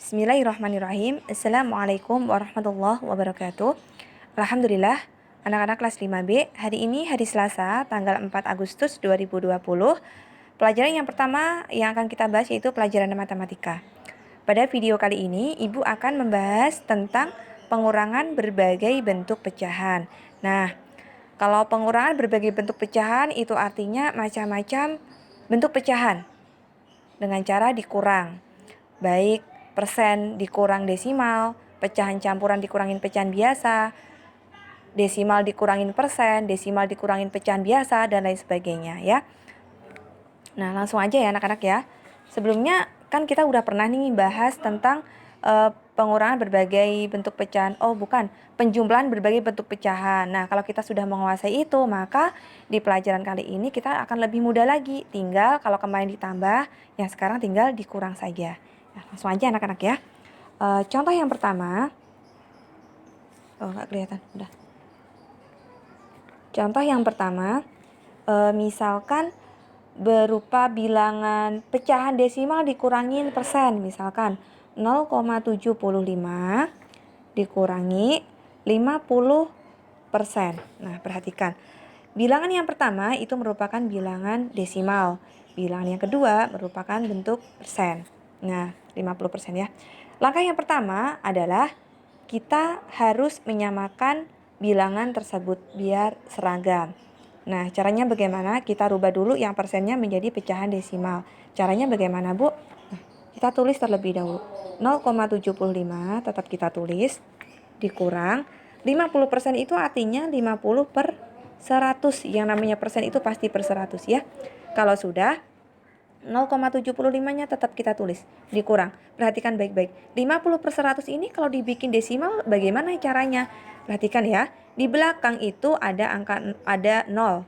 Bismillahirrahmanirrahim. Assalamualaikum warahmatullahi wabarakatuh. Alhamdulillah, anak-anak kelas 5B, hari ini hari Selasa, tanggal 4 Agustus 2020. Pelajaran yang pertama yang akan kita bahas yaitu pelajaran matematika. Pada video kali ini, Ibu akan membahas tentang pengurangan berbagai bentuk pecahan. Nah, kalau pengurangan berbagai bentuk pecahan itu artinya macam-macam bentuk pecahan dengan cara dikurang. Baik persen dikurang desimal, pecahan campuran dikurangin pecahan biasa, desimal dikurangin persen, desimal dikurangin pecahan biasa, dan lain sebagainya ya. Nah, langsung aja ya anak-anak ya. Sebelumnya kan kita udah pernah nih bahas tentang pengurangan berbagai bentuk pecahan. Penjumlahan berbagai bentuk pecahan. Nah, kalau kita sudah menguasai itu, maka di pelajaran kali ini kita akan lebih mudah lagi. Tinggal kalau kemarin ditambah, yang sekarang tinggal dikurang saja. Nah, langsung aja anak-anak ya. Contoh yang pertama. Nggak kelihatan. Udah. Contoh yang pertama, misalkan berupa bilangan pecahan desimal dikurangin persen. Misalkan 0,75 dikurangi 50%. Nah, perhatikan. Bilangan yang pertama itu merupakan bilangan desimal. Bilangan yang kedua merupakan bentuk persen. Nah, 50% ya. Langkah yang pertama adalah kita harus menyamakan bilangan tersebut biar seragam. Nah, caranya bagaimana? Kita rubah dulu yang persennya menjadi pecahan desimal. Caranya bagaimana, Bu? Nah, kita tulis terlebih dahulu. 0,75 tetap kita tulis, dikurang 50% itu artinya 50 per 100. Yang namanya persen itu pasti per 100 ya. Kalau sudah 0,75-nya tetap kita tulis, dikurang. Perhatikan baik-baik. 50 per 100 ini kalau dibikin desimal bagaimana caranya? Perhatikan ya. Di belakang itu ada angka, ada 0.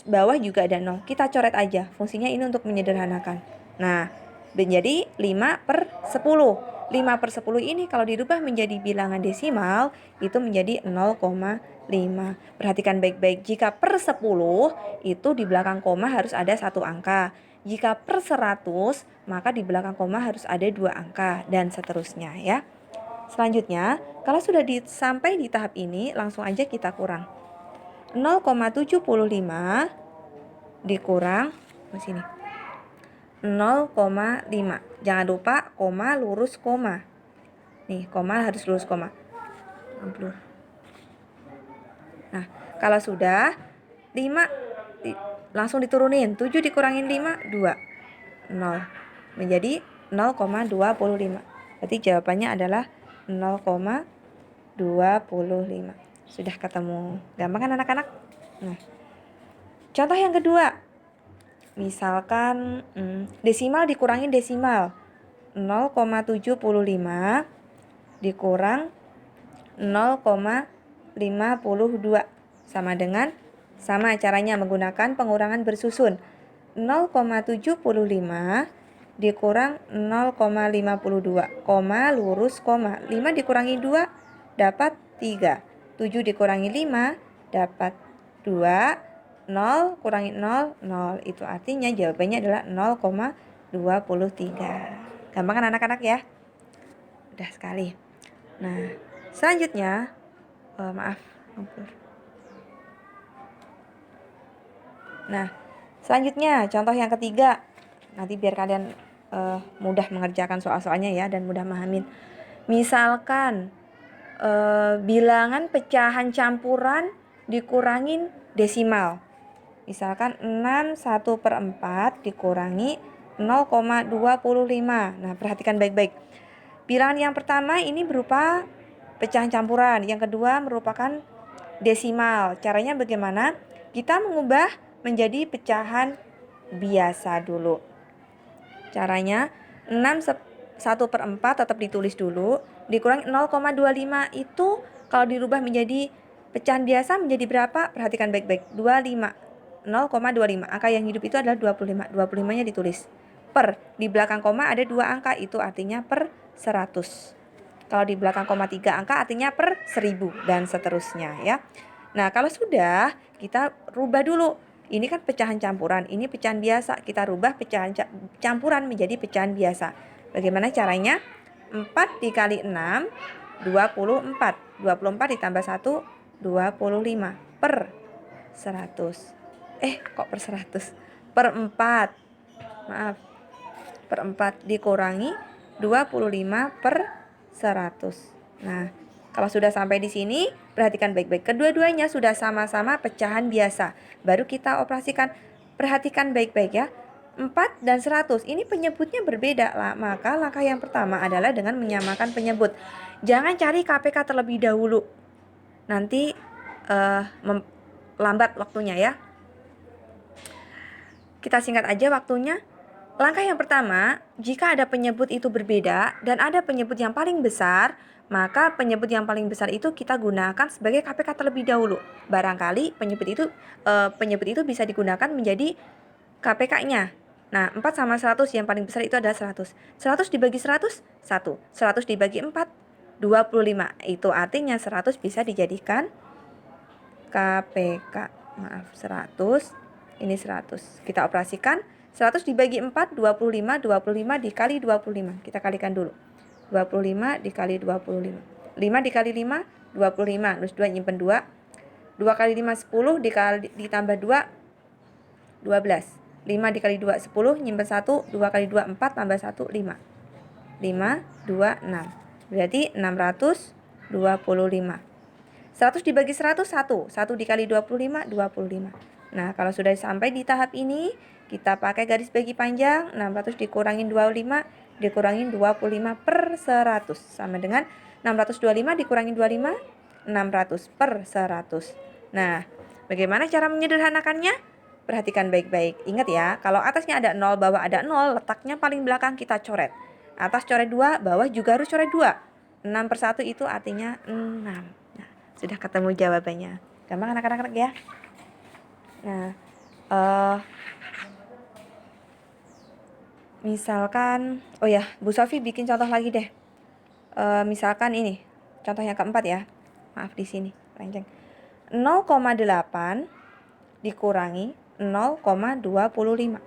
Bawah juga ada 0. Kita coret aja. Fungsinya ini untuk menyederhanakan. Nah, menjadi 5 per 10. 5 per 10 ini kalau dirubah menjadi bilangan desimal, itu menjadi 0,5. Perhatikan baik-baik. Jika per 10, itu di belakang koma harus ada satu angka. Jika per 100, maka di belakang koma harus ada 2 angka, dan seterusnya ya. Selanjutnya, kalau sudah sampai di tahap ini, langsung aja kita kurang. 0,75 dikurang di sini 0,5. Jangan lupa koma lurus koma. Nih, koma harus lurus koma. Nah, kalau sudah 5 langsung diturunin. 7 dikurangin 5, 2. 0. Menjadi 0,25. Berarti jawabannya adalah 0,25. Sudah ketemu. Gampang kan anak-anak? Nah, contoh yang kedua. Misalkan desimal dikurangin desimal. 0,75 dikurang 0,52 sama dengan, sama caranya menggunakan pengurangan bersusun. 0,75 dikurang 0,52, koma lurus koma. 5 dikurangi 2 dapat 3. 7 dikurangi 5 dapat 2. 0 kurangi 0, 0. Itu artinya jawabannya adalah 0,23. Gampang kan anak-anak ya? Udah sekali. Nah, selanjutnya selanjutnya contoh yang ketiga. Nanti biar kalian mudah mengerjakan soal-soalnya ya dan mudah memahami. Misalkan bilangan pecahan campuran dikurangin desimal. Misalkan 6/1/4 dikurangi 0,25. Nah, perhatikan baik-baik. Bilangan yang pertama ini berupa pecahan campuran. Yang kedua merupakan desimal. Caranya bagaimana? Kita mengubah menjadi pecahan biasa dulu. Caranya 6/1/4 tetap ditulis dulu. Dikurangi 0,25 itu kalau dirubah menjadi pecahan biasa menjadi berapa? Perhatikan baik-baik. 25. 0,25. Angka yang hidup itu adalah 25. 25-nya ditulis. Per. Di belakang koma ada 2 angka. Itu artinya per 100. Kalau di belakang koma 3 angka artinya per 1000. Dan seterusnya ya. Nah, kalau sudah, kita rubah dulu. Ini kan pecahan campuran. Ini pecahan biasa. Kita rubah pecahan campuran menjadi pecahan biasa. Bagaimana caranya? 4 dikali 6, 24. 24 ditambah 1, 25 per 100. Kok per 100? Per 4. Maaf. Per 4 dikurangi 25 per 100. Nah, kalau sudah sampai di sini, perhatikan baik-baik. Kedua-duanya sudah sama-sama pecahan biasa. Baru kita operasikan. Perhatikan baik-baik ya. 4 dan 100 ini penyebutnya berbeda lah. Maka langkah yang pertama adalah dengan menyamakan penyebut. Jangan cari KPK terlebih dahulu. Nanti lambat waktunya ya. Kita singkat aja waktunya. Langkah yang pertama, jika ada penyebut itu berbeda dan ada penyebut yang paling besar, maka penyebut yang paling besar itu kita gunakan sebagai KPK terlebih dahulu. Barangkali penyebut itu bisa digunakan menjadi KPK-nya. Nah, 4 sama 100 yang paling besar itu adalah 100. 100 dibagi 100, 1. 100 dibagi 4, 25. Itu artinya 100 bisa dijadikan KPK. Maaf, 100. Ini 100. Kita operasikan. 100 dibagi 4, 25. 25 dikali 25. Kita kalikan dulu. 25 dikali 25. 5 dikali 5, 25. Terus 2 nyimpen 2. 2 kali 5, 10. Ditambah 2, 12. 5 dikali 2, 10. Nyimpen 1. 2 kali 2, 4. Tambah 1, 5. 5, 2, 6. Berarti 625. 100 dibagi 100, 1. 1 dikali 25, 25. Nah, kalau sudah sampai di tahap ini, kita pakai garis bagi panjang. 600 dikurangin 25, dikurangin 25 per 100. Sama dengan 625 dikurangin 25, 600 per 100. Nah, bagaimana cara menyederhanakannya? Perhatikan baik-baik. Ingat ya, kalau atasnya ada 0, bawah ada 0, letaknya paling belakang kita coret. Atas coret 2, bawah juga harus coret 2. 6 per 1 itu artinya 6. Nah, sudah ketemu jawabannya. Gampang anak-anak ya. Nah, misalkan, Bu Sofi bikin contoh lagi deh. Misalkan ini, contoh yang keempat ya. Maaf di sini, lenceng. 0,8 dikurangi 0,25.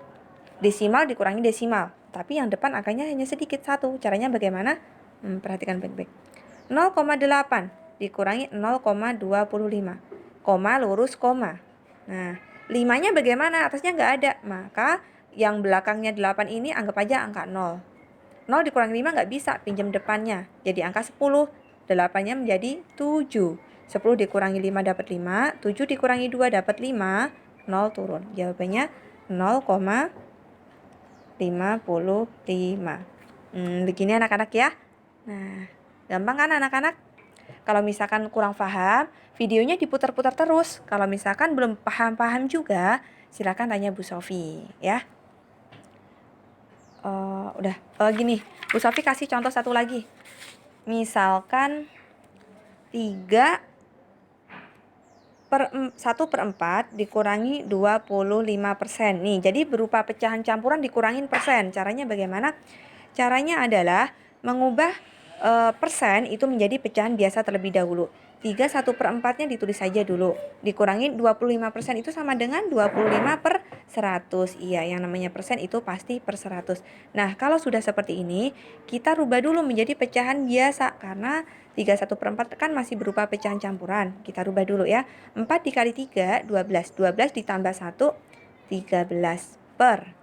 Desimal dikurangi desimal. Tapi yang depan angkanya hanya sedikit, 1. Caranya bagaimana? Perhatikan baik-baik. 0,8 dikurangi 0,25. Koma lurus koma. Nah, 5-nya bagaimana? Atasnya nggak ada. Maka yang belakangnya 8 ini anggap aja angka 0. 0 dikurangi 5 nggak bisa, pinjam depannya. Jadi angka 10. 8-nya menjadi 7. 10 dikurangi 5 dapat 5. 7 dikurangi 2 dapat 5. 0 turun. Jawabannya 0,55. Begini anak-anak ya. Nah, gampang kan anak-anak? Kalau misalkan kurang paham, videonya diputar-putar terus. Kalau misalkan belum paham-paham juga, silakan tanya Bu Sofi ya. Gini, Bu Sofi kasih contoh satu lagi. Misalkan 1/4 dikurangi 25%. Nih, jadi berupa pecahan campuran dikurangin persen. Caranya bagaimana? Caranya adalah mengubah persen itu menjadi pecahan biasa terlebih dahulu. 3 1/4-nya ditulis saja dulu. Dikurangin 25% itu sama dengan 25 per 100. Iya, yang namanya persen itu pasti per 100. Nah, kalau sudah seperti ini, kita rubah dulu menjadi pecahan biasa. Karena 3 1/4 kan masih berupa pecahan campuran. Kita rubah dulu ya. 4 dikali 3, 12. 12 ditambah 1, 13 per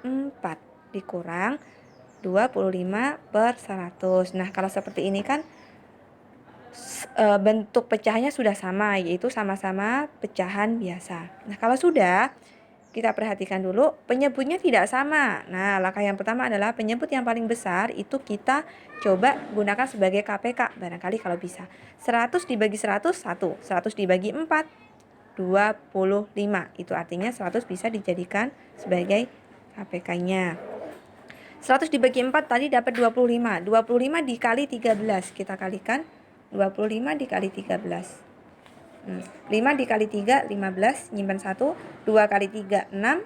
4 dikurang 25 per 100. Nah, kalau seperti ini kan bentuk pecahannya sudah sama, yaitu sama-sama pecahan biasa. Nah, kalau sudah, kita perhatikan dulu penyebutnya tidak sama. Nah, langkah yang pertama adalah penyebut yang paling besar itu kita coba gunakan sebagai KPK. Barangkali kalau bisa. 100 dibagi 100, 1. 100 dibagi 4, 25. Itu artinya 100 bisa dijadikan sebagai KPK-nya. 100 dibagi 4 tadi dapat 25. 25 dikali 13. Kita kalikan 25 dikali 13. 5 dikali 3, 15. Nyimpan 1. 2 kali 3, 6.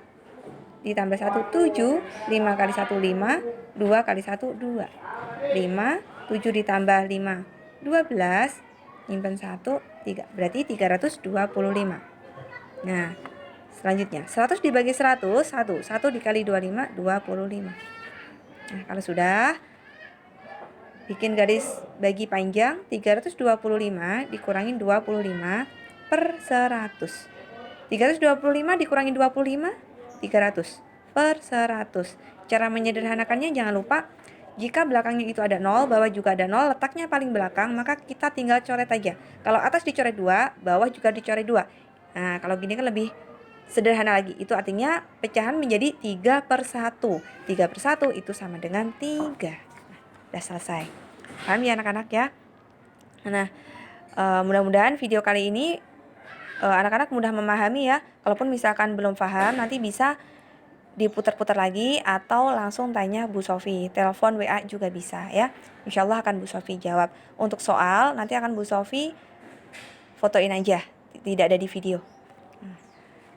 Ditambah 1, 7. 5 kali 1, 5. 2 kali 1, 2. 5. 7 ditambah 5, 12. Nyimpan 1, 3. Berarti 325. Nah, selanjutnya 100 dibagi 100, 1. 1 dikali 25, 25. Nah, kalau sudah, bikin garis bagi panjang, 325 dikurangi 25 per 100. 325 dikurangi 25, 300 per 100. Cara menyederhanakannya jangan lupa, jika belakangnya itu ada 0, bawah juga ada 0, letaknya paling belakang, maka kita tinggal coret aja. Kalau atas dicoret 2, bawah juga dicoret 2. Nah, kalau gini kan lebih sederhana lagi. Itu artinya pecahan menjadi 3 per 1. 3 per 1 itu sama dengan 3. Nah, udah selesai. Paham ya anak-anak ya? Nah, mudah-mudahan video kali ini anak-anak mudah memahami ya. Kalaupun misalkan belum paham, nanti bisa diputar-putar lagi atau langsung tanya Bu Sofi. Telepon, WA juga bisa ya. Insya Allah akan Bu Sofi jawab. Untuk soal, nanti akan Bu Sofi fotoin aja, tidak ada di video.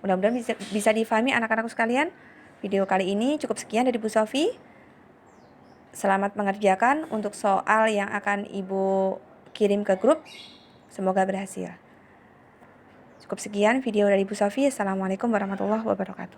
Mudah-mudahan bisa difahami anak-anakku sekalian. Video kali ini cukup sekian dari Bu Sofi. Selamat mengerjakan untuk soal yang akan Ibu kirim ke grup. Semoga berhasil. Cukup sekian video dari Bu Sofi. Assalamualaikum warahmatullahi wabarakatuh.